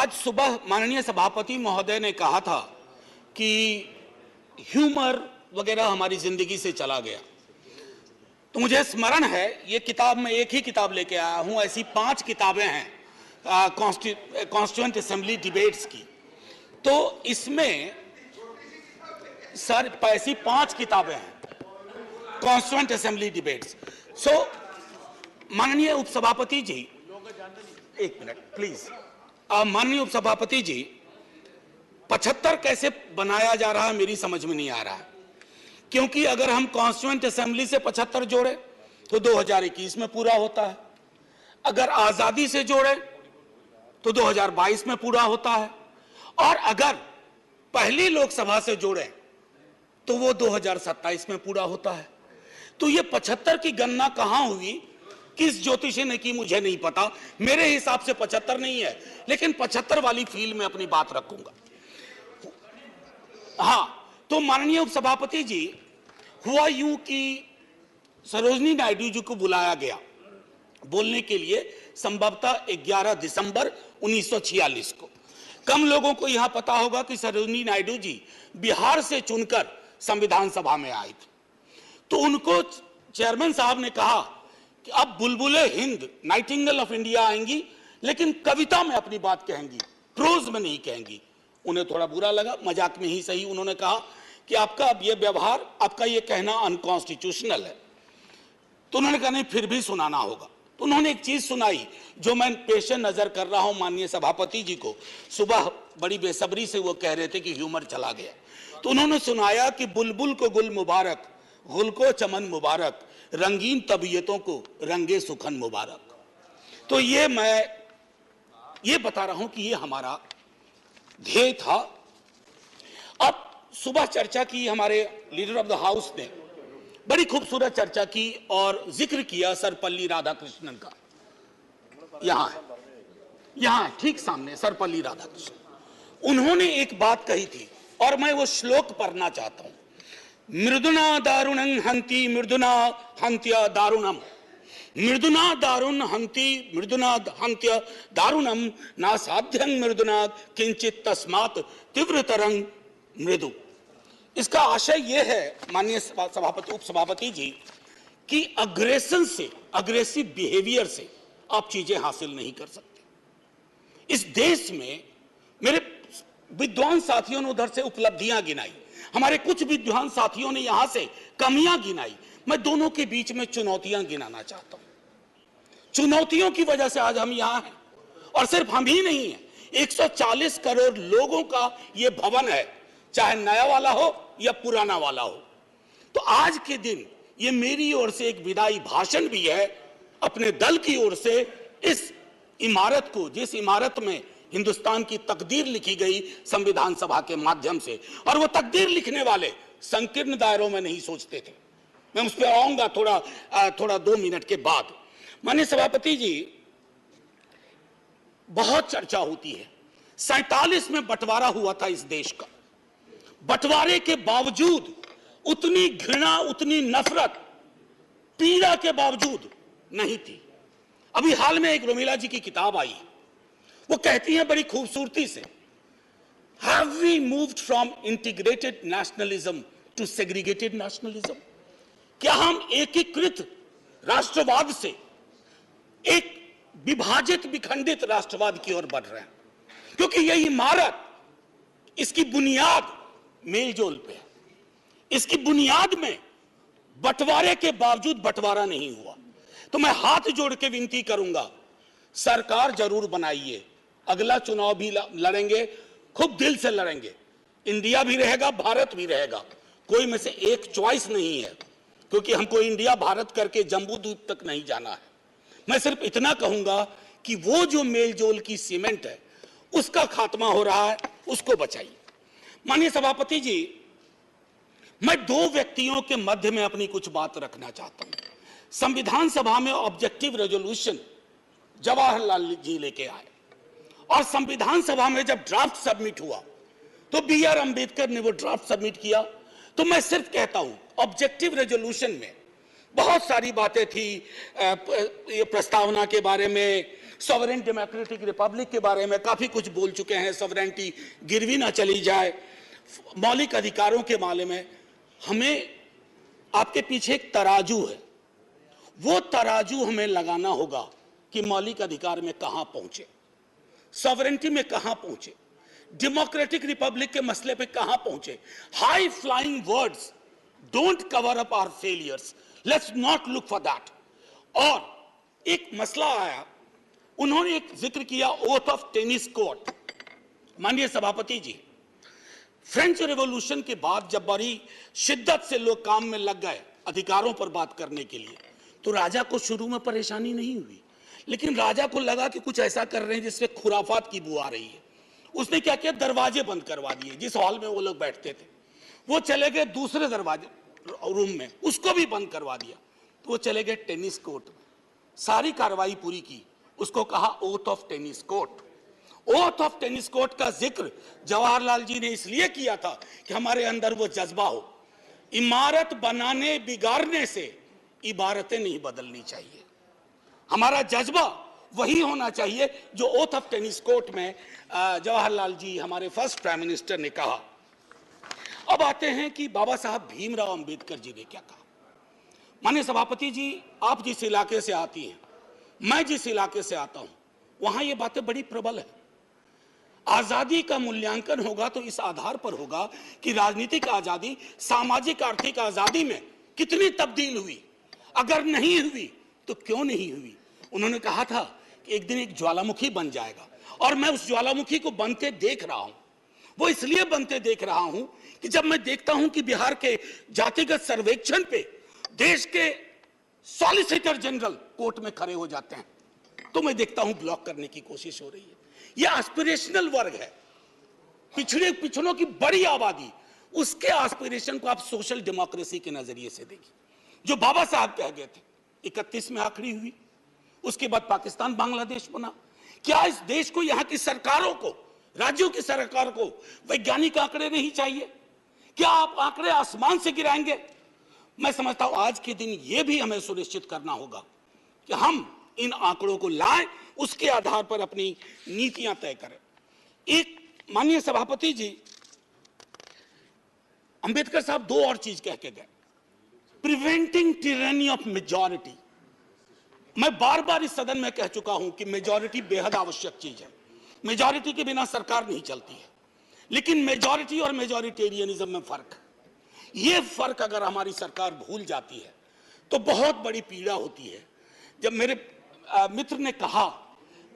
आज सुबह माननीय सभापति महोदय ने कहा था कि ह्यूमर वगैरह हमारी जिंदगी से चला गया। तो मुझे स्मरण है, ये किताब मैं एक ही किताब लेके आया हूं, ऐसी 5 किताबें हैं कॉन्स्टिट्यूएंट असेंबली डिबेट्स की। तो इसमें सर ऐसी 5 किताबें हैं कॉन्स्टिट्यूएंट असेंबली डिबेट्स। सो माननीय उपसभापति जी, एक मिनट प्लीज। माननीय उपसभापति जी, 75 कैसे बनाया जा रहा है मेरी समझ में नहीं आ रहा है, क्योंकि अगर हम कॉन्स्टिट्यूएंट असेंबली से 75 जोड़े तो 2021 में पूरा होता है, अगर आजादी से जोड़े तो 2022 में पूरा होता है, और अगर पहली लोकसभा से जोड़े तो वो 2027 में पूरा होता है। तो ये 75 की गणना कहां हुई, किस ज्योतिषी ने की, मुझे नहीं पता। मेरे हिसाब से 75 नहीं है, लेकिन 75 वाली फील में अपनी बात रखूंगा। हां, तो माननीय उपसभापति जी, हुआ यूं कि सरोजिनी नायडू जी को बुलाया गया बोलने के लिए संभवतः 11 दिसंबर 1946 को। कम लोगों को यहां पता होगा कि सरोजिनी नायडू जी बिहार से चुनकर संविधान सभा में आई थी। तो उनको चेयरमैन साहब ने कहा कि अब बुलबुले हिंद, नाइटिंगेल ऑफ इंडिया आएंगी, लेकिन कविता में अपनी बात कहेंगी, प्रोज में नहीं कहेंगी। उन्हें थोड़ा बुरा लगा, मजाक में ही सही। उन्होंने कहा कि आपका अब ये व्यवहार, आपका ये कहना अनकॉन्स्टिट्यूशनल है। तो उन्होंने कहा नहीं, फिर भी सुनाना होगा। तो उन्होंने एक चीज सुनाई जो मैं पेशे नजर कर रहा हूं माननीय सभापति जी को। सुबह बड़ी बेसब्री से वो कह रहे थे कि ह्यूमर चला गया, तो उन्होंने सुनाया कि बुलबुल को गुल मुबारक, गुल को चमन मुबारक, रंगीन तबीयतों को रंगे सुखन मुबारक। तो ये मैं ये बता रहा हूं कि ये हमारा ध्येय था। अब सुबह चर्चा की, हमारे लीडर ऑफ द हाउस ने बड़ी खूबसूरत चर्चा की और जिक्र किया सर्वपल्ली राधाकृष्णन का। यहां है, यहां है, ठीक सामने सर्वपल्ली राधाकृष्णन। उन्होंने एक बात कही थी और मैं वो श्लोक पढ़ना चाहता हूं। मृदुना दारुणं हंति मृदुना हंत्य दारुणम, मृदुना दारुण हंति मृदुना हंत्य दारुणम, ना साध्यं मृदुना किंचित तस्मात् तीव्रतरं मृदु। इसका आशय यह है माननीय सभापति, उपसभापति जी, कि अग्रेशन से, अग्रेसिव बिहेवियर से आप चीजें हासिल नहीं कर सकते। इस देश में मेरे विद्वान साथियों ने उधर से उपलब्धियां गिनाई, हमारे कुछ विद्वान साथियों ने यहां से कमियां गिनाई। मैं दोनों के बीच में चुनौतियां गिनाना चाहता हूं। चुनौतियों की वजह से आज हम यहां हैं, और सिर्फ हम ही नहीं हैं, 140 करोड़ लोगों का यह भवन है, चाहे नया वाला हो या पुराना वाला हो। तो आज के दिन ये मेरी ओर से एक विदाई भाषण भी है, अपने दल की ओर से, इस इमारत को, जिस इमारत में हिंदुस्तान की तकदीर लिखी गई संविधान सभा के माध्यम से। और वो तकदीर लिखने वाले संकीर्ण दायरों में नहीं सोचते थे। मैं उस पर आऊंगा थोड़ा 2 मिनट के बाद। माननीय सभापति जी, बहुत चर्चा होती है, 47 में बंटवारा हुआ था इस देश का। बंटवारे के बावजूद उतनी घृणा, उतनी नफरत, पीड़ा के बावजूद नहीं थी। अभी हाल में एक रोमिला जी की किताब आई, वो कहती हैं बड़ी खूबसूरती से, have we moved from integrated nationalism to segregated nationalism? क्या हम एकीकृत राष्ट्रवाद से एक विभाजित, विखंडित राष्ट्रवाद की ओर बढ़ रहे हैं? क्योंकि यह इमारत, इसकी बुनियाद मेलजोल पे है। इसकी बुनियाद में बंटवारे के बावजूद बंटवारा नहीं हुआ। तो मैं हाथ जोड़ के विनती करूंगा, सरकार जरूर बनाइए, अगला चुनाव भी लड़ेंगे, खूब दिल से लड़ेंगे। इंडिया भी रहेगा, भारत भी रहेगा, कोई में से एक चॉइस नहीं है, क्योंकि हमको इंडिया भारत करके जम्बू द्वीप तक नहीं जाना है। मैं सिर्फ इतना कहूंगा कि वो जो मेलजोल की सीमेंट है, उसका खात्मा हो रहा है, उसको बचाइए। माननीय सभापति जी, मैं 2 व्यक्तियों के मध्य में अपनी कुछ बात रखना चाहता हूं। संविधान सभा में ऑब्जेक्टिव रेजोल्यूशन जवाहरलाल जी लेके आए, और संविधान सभा में जब ड्राफ्ट सबमिट हुआ तो BR अंबेडकर ने वो ड्राफ्ट सबमिट किया। तो मैं सिर्फ कहता हूं, ऑब्जेक्टिव रेजोल्यूशन में बहुत सारी बातें थी, ये प्रस्तावना के बारे में, सॉवरेन डेमोक्रेटिक रिपब्लिक के बारे में काफी कुछ बोल चुके हैं, सॉवरेनिटी गिरवी ना चली जाए, मौलिक अधिकारों के मामले में। हमें आपके पीछे एक तराजू है, वो तराजू हमें लगाना होगा कि मौलिक अधिकार में कहां पहुंचे, सॉवरेनिटी में कहां पहुंचे, डेमोक्रेटिक रिपब्लिक के मसले पे कहां पहुंचे। High flying words don't cover up our failures, let's not look for that. और एक मसला आया, उन्होंने एक जिक्र किया ओथ ऑफ टेनिस कोर्ट। माननीय सभापति जी, फ्रेंच रिवॉल्यूशन के बाद जब बड़ी शिद्दत से लोग काम में लग गए अधिकारों पर बात करने के लिए, तो राजा को शुरू में परेशानी नहीं हुई, लेकिन राजा को लगा कि कुछ ऐसा कर रहे हैं जिससे खुराफात की बू आ रही है। उसने क्या किया, दरवाजे बंद करवा दिए। जिस हॉल में वो लोग बैठते थे वो चले गए दूसरे दरवाजे रूम में, उसको भी बंद करवा दिया। तो वो चले गए टेनिस कोर्ट में, सारी कार्रवाई पूरी की, उसको कहा oath of tennis court. Oath of tennis court का जिक्र जवाहरलाल जी ने इसलिए किया था कि हमारे अंदर वो जज्बा हो, इमारत बनाने बिगाड़ने से इबारतें नहीं बदलनी चाहिए। हमारा जज्बा वही होना चाहिए जो ओथ ऑफ टेनिस कोर्ट में जवाहरलाल जी हमारे फर्स्ट प्राइम मिनिस्टर ने कहा। अब आते हैं कि बाबा साहब भीमराव अंबेडकर जी ने क्या कहा। माननीय सभापति जी, आप जिस इलाके से आती हैं, मैं जिस इलाके से आता हूं, वहां ये बातें बड़ी प्रबल है। आजादी का मूल्यांकन होगा तो इस आधार पर होगा कि राजनीतिक आजादी, सामाजिक आर्थिक आजादी में कितनी तब्दील हुई, अगर नहीं हुई तो क्यों नहीं हुई। उन्होंने कहा था कि एक दिन एक ज्वालामुखी बन जाएगा, और मैं उस ज्वालामुखी को बनते देख रहा हूं। वो इसलिए बनते देख रहा हूं कि जब मैं देखता हूं कि बिहार के जातिगत सर्वेक्षण पे देश के सॉलिसिटर जनरल कोर्ट में खड़े हो जाते हैं, तो मैं देखता हूं ब्लॉक करने की कोशिश हो रही है। यह एस्पिरेशनल वर्ग है, पिछड़ों की बड़ी आबादी, उसके एस्पिरेशन को आप सोशल डेमोक्रेसी के नजरिए से देखिए। जो बाबा साहब कह गए थे 31 में आखिरी हुई, उसके बाद पाकिस्तान बांग्लादेश बना। क्या इस देश को, यहां की सरकारों को, राज्यों की सरकार को वैज्ञानिक आंकड़े नहीं चाहिए? क्या आप आंकड़े आसमान से गिराएंगे? मैं समझता हूं आज के दिन यह भी हमें सुनिश्चित करना होगा कि हम इन आंकड़ों को लाएं, उसके आधार पर अपनी नीतियां तय करें। एक माननीय सभापति जी, अंबेडकर साहब दो और चीज कह के गए, प्रिवेंटिंग टिरनी ऑफ मेजॉरिटी। मैं बार बार इस सदन में कह चुका हूं कि मेजॉरिटी बेहद आवश्यक चीज है, मेजॉरिटी के बिना सरकार नहीं चलती है, लेकिन मेजॉरिटी और मेजॉरिटेरियनिज्म में फर्क है। यह फर्क अगर हमारी सरकार भूल जाती है तो बहुत बड़ी पीड़ा होती है। जब मेरे मित्र ने कहा,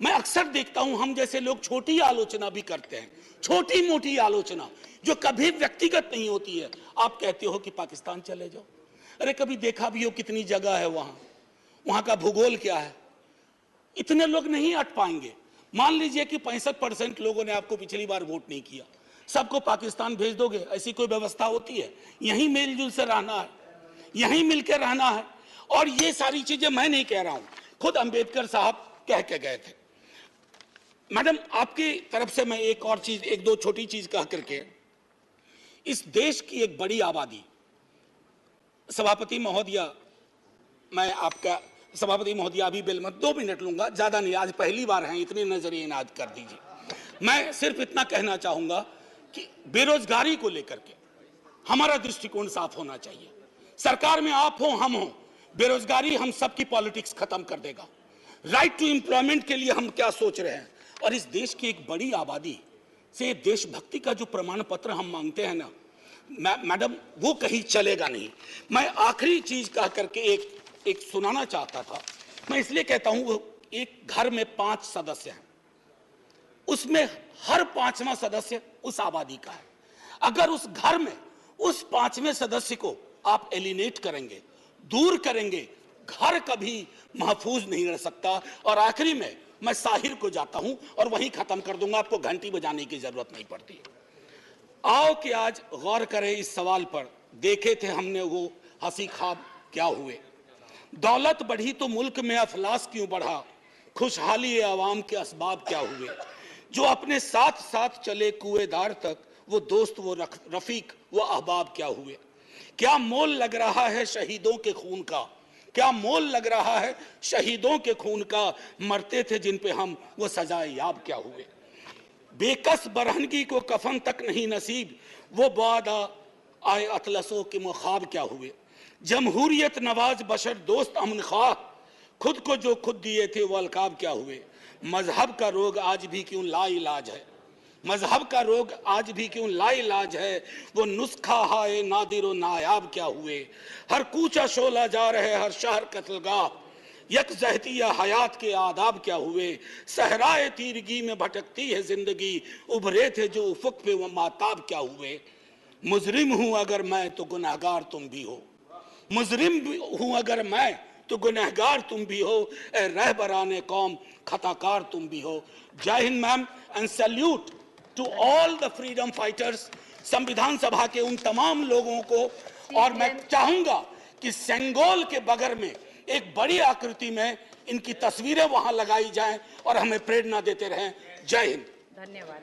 मैं अक्सर देखता हूं हम जैसे लोग छोटी आलोचना भी करते हैं, छोटी मोटी आलोचना जो कभी व्यक्तिगत नहीं होती है। आप कहते हो कि पाकिस्तान चले जाओ, अरे कभी देखा भी हो कितनी जगह है वहां का भूगोल क्या है, इतने लोग नहीं अट पाएंगे। मान लीजिए कि 65% लोगों ने आपको पिछली बार वोट नहीं किया, सबको पाकिस्तान भेज दोगे? ऐसी कोई व्यवस्था होती है? यहीं मेलजुल से रहना है, यहीं मिलकर रहना है। और ये सारी चीजें मैं नहीं कह रहा हूं, खुद अंबेडकर साहब कह के गए थे। मैडम, आपकी तरफ से मैं एक और चीज, एक दो छोटी चीज कह करके, इस देश की एक बड़ी आबादी, सभापति महोदया, मैं आपका सभापति महोदया अभी बिल मत, 2 मिनट लूंगा, ज्यादा नहीं, आज पहली बार हैं, इतनी नजरिए इनाद कर दीजिए। मैं सिर्फ इतना कहना चाहूंगा कि बेरोजगारी को लेकर के हमारा दृष्टिकोण साफ होना चाहिए। सरकार में आप हो, हम हो, बेरोजगारी हम सबकी पॉलिटिक्स खत्म कर देगा। राइट टू एम्प्लॉयमेंट के लिए हम क्या सोच रहे हैं, और इस देश की एक बड़ी आबादी से देशभक्ति का जो प्रमाण पत्र हम मांगते हैं ना मैडम, वो कहीं चलेगा नहीं। मैं आखिरी चीज कह करके एक सुनाना चाहता था। मैं इसलिए कहता हूं, वो एक घर में 5 सदस्य हैं, उसमें हर 5वां सदस्य उस आबादी का है। अगर उस घर में उस 5वें सदस्य को आप एलिनेट करेंगे, दूर करेंगे, घर कभी महफूज नहीं रह सकता। और आखिरी में मैं साहिर को जाता हूं और वहीं खत्म कर दूंगा, आपको घंटी बजाने की जरूरत नहीं पड़ती। आओ कि आज गौर करें इस सवाल पर, देखे थे हमने वो हंसी ख्वाब क्या हुए। दौलत बढ़ी तो मुल्क में अफलास क्यों बढ़ा, खुशहाली अवाम के असबाब क्या हुए। जो अपने साथ साथ चले कुएदार तक, वो दोस्त वो रफीक वो अहबाब क्या हुए। क्या मोल लग रहा है शहीदों के खून का, क्या मोल लग रहा है शहीदों के खून का, मरते थे जिन पे हम वो सजाए याब क्या हुए। बेकस बरहनगी को कफन तक नहीं नसीब, वो वादा आए अतलसों के मुखाब क्या हुए। जमहूरियत नवाज बशर दोस्त अमन ख्वाह, खुद को जो खुद दिए थे वो अलकाब क्या हुए। मजहब का रोग आज भी क्यों लाइलाज है, मजहब का रोग आज भी क्यों लाइलाज है, वो नुस्खा हाय नादिर नायाब क्या हुए। हर कूचा शोला जा रहे हर शहर कत्लगाह, यकजहती या हयात के आदाब क्या हुए। सहराए तीरगी में भटकती है जिंदगी, उभरे थे जो उफक पे वो माताब क्या हुए। मुजरिम हूं अगर मैं तो गुनहगार तुम भी हो, मुजरिम हूं अगर मैं तो गुनहगार तुम भी हो, ए रहबराने कौम खताकार तुम भी हो। जय हिंद ma'am, and salute to all the freedom fighters. संविधान सभा के उन तमाम लोगों को, और मैं चाहूंगा कि सेंगोल के बगर में एक बड़ी आकृति में इनकी तस्वीरें वहां लगाई जाएं और हमें प्रेरणा देते रहें। जय हिंद। धन्यवाद।